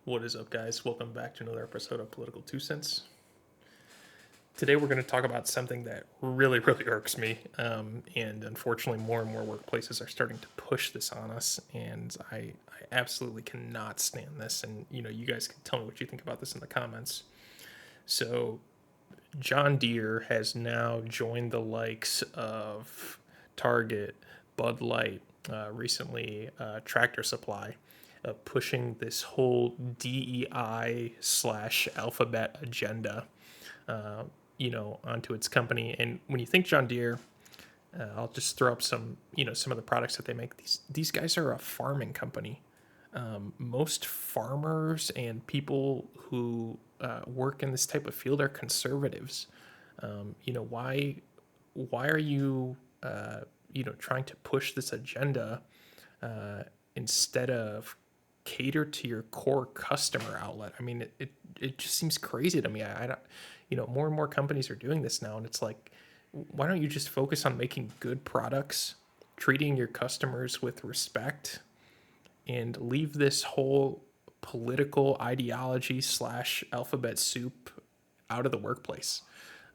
What is up, guys? Welcome back to another episode of Political Two Cents. Today, we're going to talk about something that really irks me, and unfortunately, more and more workplaces are starting to push this on us, and I absolutely cannot stand this. And you guys can tell me what you think about this in the comments. So, John Deere has now joined the likes of Target, Bud Light, recently Tractor Supply, pushing this whole DEI slash alphabet agenda, uh, onto its company. And when you think John Deere, I'll just throw up some of the products that they make. These guys are a farming company. Most farmers and people who work in this type of field are conservatives. Why are you trying to push this agenda instead of cater to your core customer outlet? I mean, it just seems crazy to me. I don't, more and more companies are doing this now, and it's like, why don't you just focus on making good products, treating your customers with respect, and leave this whole political ideology slash alphabet soup out of the workplace?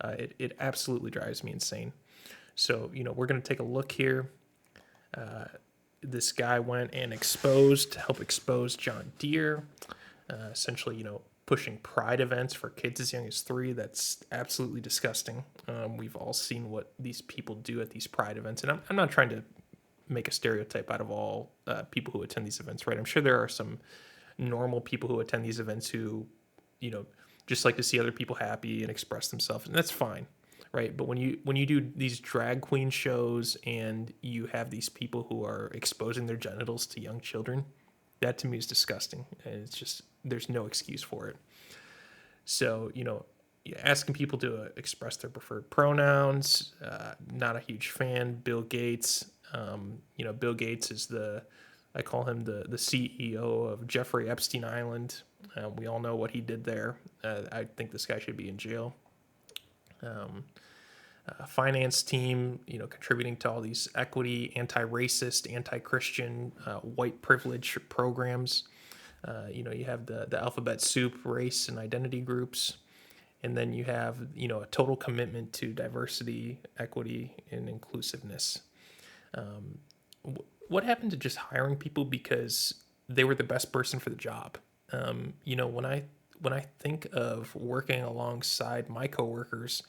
It absolutely drives me insane. So, we're going to take a look here. This guy went and helped expose John Deere, essentially, pushing pride events for kids as young as 3. That's absolutely disgusting. We've all seen what these people do at these pride events, and I'm not trying to make a stereotype out of all people who attend these events, right? I'm sure there are some normal people who attend these events who, just like to see other people happy and express themselves, and that's fine, right? But when you do these drag queen shows and you have these people who are exposing their genitals to young children, that to me is disgusting, and it's just, there's no excuse for it. So, asking people to express their preferred pronouns, not a huge fan. Bill Gates, Bill Gates is I call him the CEO of Jeffrey Epstein Island. We all know what he did there. I think this guy should be in jail. Finance team, contributing to all these equity, anti-racist, anti-Christian, white privilege programs. You have the alphabet soup, race, and identity groups. And then you have, a total commitment to diversity, equity, and inclusiveness. What happened to just hiring people because they were the best person for the job? When I think of working alongside my coworkers,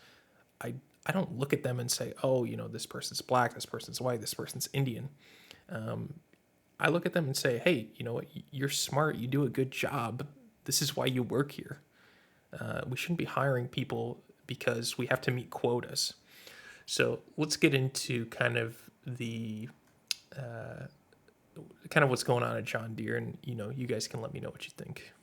I don't look at them and say, oh, this person's black, this person's white, this person's Indian. I look at them and say, hey, you know what? You're smart. You do a good job. This is why you work here. We shouldn't be hiring people because we have to meet quotas. So let's get into kind of what's going on at John Deere, and you guys can let me know what you think.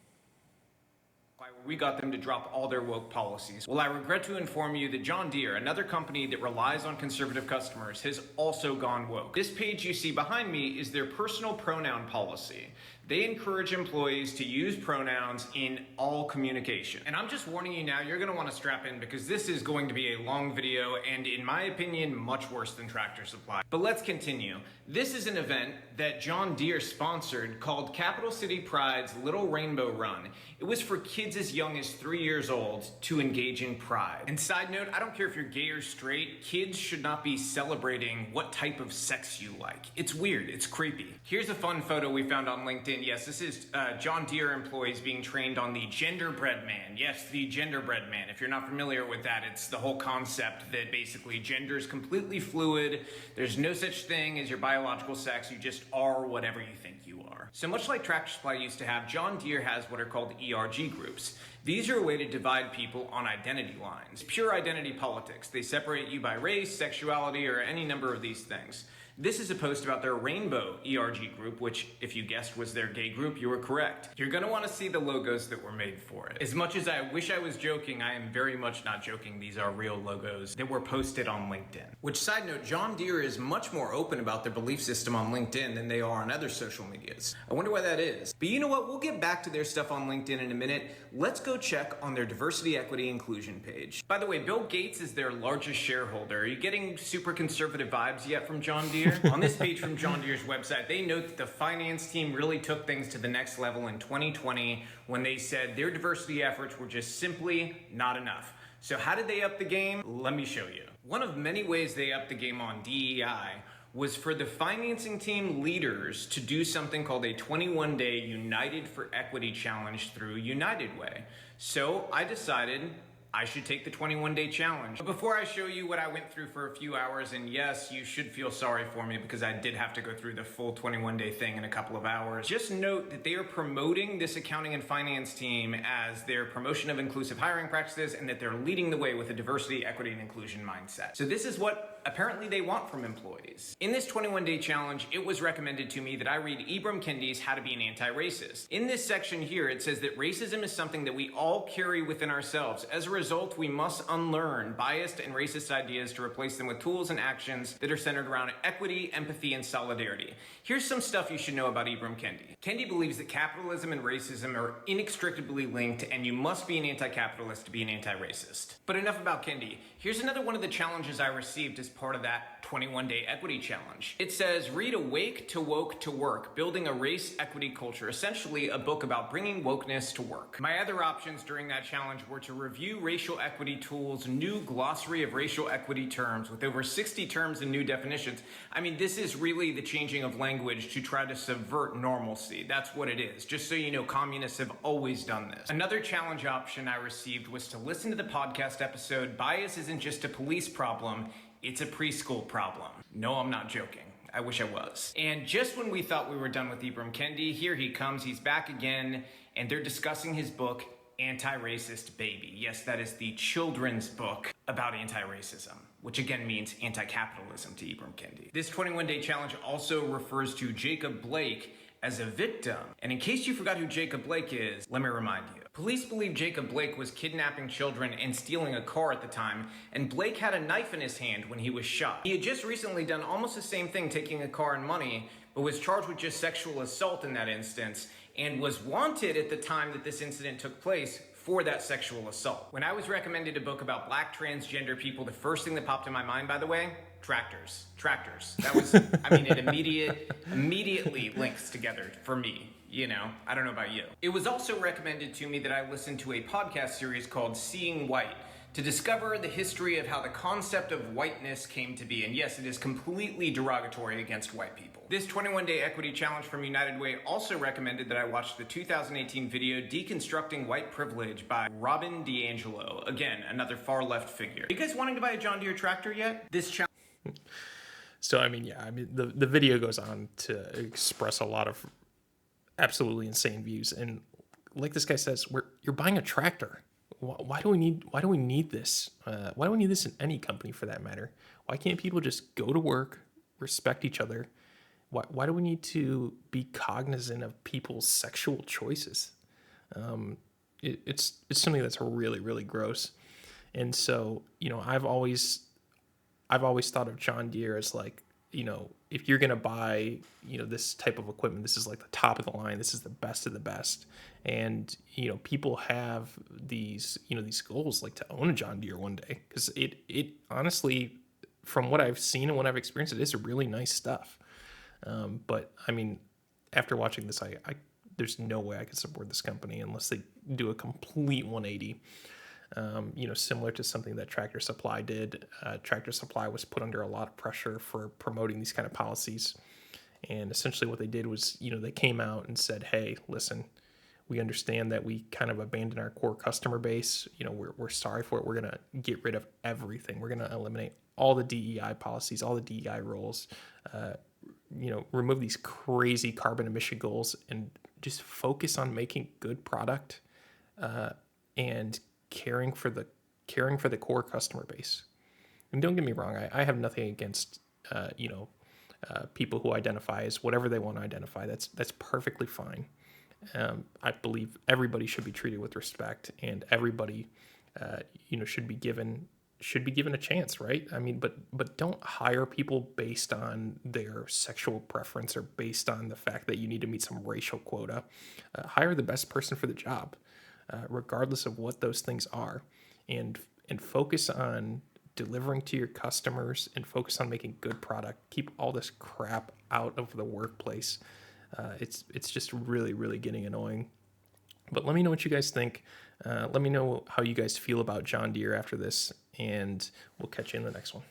We got them to drop all their woke policies. Well, I regret to inform you that John Deere, another company that relies on conservative customers, has also gone woke. This page you see behind me is their personal pronoun policy. They encourage employees to use pronouns in all communication. And I'm just warning you now, you're gonna wanna strap in because this is going to be a long video and, in my opinion, much worse than Tractor Supply. But let's continue. This is an event that John Deere sponsored called Capital City Pride's Little Rainbow Run. It was for kids as young as 3 years old to engage in pride. And side note, I don't care if you're gay or straight, kids should not be celebrating what type of sex you like. It's weird, it's creepy. Here's a fun photo we found on LinkedIn. Yes, this is John Deere employees being trained on the genderbread man. Yes, the genderbread man. If you're not familiar with that, it's the whole concept that basically gender is completely fluid. There's no such thing as your biological sex. You just are whatever you think you are. So much like Tractor Supply used to have, John Deere has what are called ERG groups. These are a way to divide people on identity lines. Pure identity politics. They separate you by race, sexuality, or any number of these things. This is a post about their Rainbow ERG group, which, if you guessed was their gay group, you were correct. You're gonna wanna see the logos that were made for it. As much as I wish I was joking, I am very much not joking. These are real logos that were posted on LinkedIn. Which, side note, John Deere is much more open about their belief system on LinkedIn than they are on other social medias. I wonder why that is. But you know what? We'll get back to their stuff on LinkedIn in a minute. Let's go check on their diversity, equity, inclusion page. By the way, Bill Gates is their largest shareholder. Are you getting super conservative vibes yet from John Deere? Deere? On this page from John Deere's website, they note that the finance team really took things to the next level in 2020 when they said their diversity efforts were just simply not enough. So how did they up the game? Let me show you. One of many ways they upped the game on DEI was for the financing team leaders to do something called a 21-day United for Equity challenge through United Way. So I decided I should take the 21-day challenge. But before I show you what I went through for a few hours, and yes, you should feel sorry for me because I did have to go through the full 21-day thing in a couple of hours, just note that they are promoting this accounting and finance team as their promotion of inclusive hiring practices and that they're leading the way with a diversity, equity, and inclusion mindset. So this is what apparently they want from employees. In this 21-day challenge, it was recommended to me that I read Ibram Kendi's How to Be an Anti-Racist. In this section here, it says that racism is something that we all carry within ourselves. As a result, we must unlearn biased and racist ideas to replace them with tools and actions that are centered around equity, empathy, and solidarity. Here's some stuff you should know about Ibram Kendi. Kendi believes that capitalism and racism are inextricably linked, and you must be an anti-capitalist to be an anti-racist. But enough about Kendi. Here's another one of the challenges I received as part of that 21-day equity challenge. It says, read Awake to Woke to Work, Building a Race Equity Culture, essentially a book about bringing wokeness to work. My other options during that challenge were to review Racial Equity Tools' new glossary of racial equity terms with over 60 terms and new definitions. I mean, this is really the changing of language to try to subvert normalcy. That's what it is. Just so you know, communists have always done this. Another challenge option I received was to listen to the podcast episode, Bias Isn't Just a Police Problem, It's a Preschool Problem. No, I'm not joking. I wish I was. And just when we thought we were done with Ibram Kendi, here he comes. He's back again, and they're discussing his book, Anti-Racist Baby. Yes, that is the children's book about anti-racism, which again means anti-capitalism to Ibram Kendi. This 21-day challenge also refers to Jacob Blake as a victim. And in case you forgot who Jacob Blake is, let me remind you. Police believe Jacob Blake was kidnapping children and stealing a car at the time, and Blake had a knife in his hand when he was shot. He had just recently done almost the same thing, taking a car and money, but was charged with just sexual assault in that instance, and was wanted at the time that this incident took place for that sexual assault. When I was recommended a book about black transgender people, the first thing that popped in my mind, by the way, tractors. That was, I mean, it immediately links together for me. You know, I don't know about you. It was also recommended to me that I listen to a podcast series called Seeing White to discover the history of how the concept of whiteness came to be. And yes, it is completely derogatory against white people. This 21-day equity challenge from United Way also recommended that I watch the 2018 video Deconstructing White Privilege by Robin DiAngelo. Again, another far left figure. You guys wanting to buy a John Deere tractor yet? This challenge. So, the video goes on to express a lot of absolutely insane views. And like this guy says, you're buying a tractor. Why do we need this? Why do we need this in any company for that matter? Why can't people just go to work, respect each other? Why do we need to be cognizant of people's sexual choices? It's something that's really, really gross. And so, I've always thought of John Deere as like, if you're going to buy, this type of equipment, this is like the top of the line. This is the best of the best. And, people have these goals like to own a John Deere one day, because it honestly, from what I've seen and what I've experienced, it is really nice stuff. But I mean, after watching this, I there's no way I could support this company unless they do a complete 180. Similar to something that Tractor Supply did. Tractor Supply was put under a lot of pressure for promoting these kind of policies. And essentially what they did was, they came out and said, hey, listen, we understand that we kind of abandoned our core customer base. We're sorry for it. We're going to get rid of everything. We're going to eliminate all the DEI policies, all the DEI rules, remove these crazy carbon emission goals and just focus on making good product and caring for the core customer base. And don't get me wrong, I have nothing against people who identify as whatever they want to identify. That's perfectly fine. I believe everybody should be treated with respect, and everybody should be given a chance, right? I mean, but don't hire people based on their sexual preference or based on the fact that you need to meet some racial quota. Hire the best person for the job, regardless of what those things are, and focus on delivering to your customers and focus on making good product. Keep all this crap out of the workplace. It's just really, really getting annoying. But let me know what you guys think. Let me know how you guys feel about John Deere after this, and we'll catch you in the next one.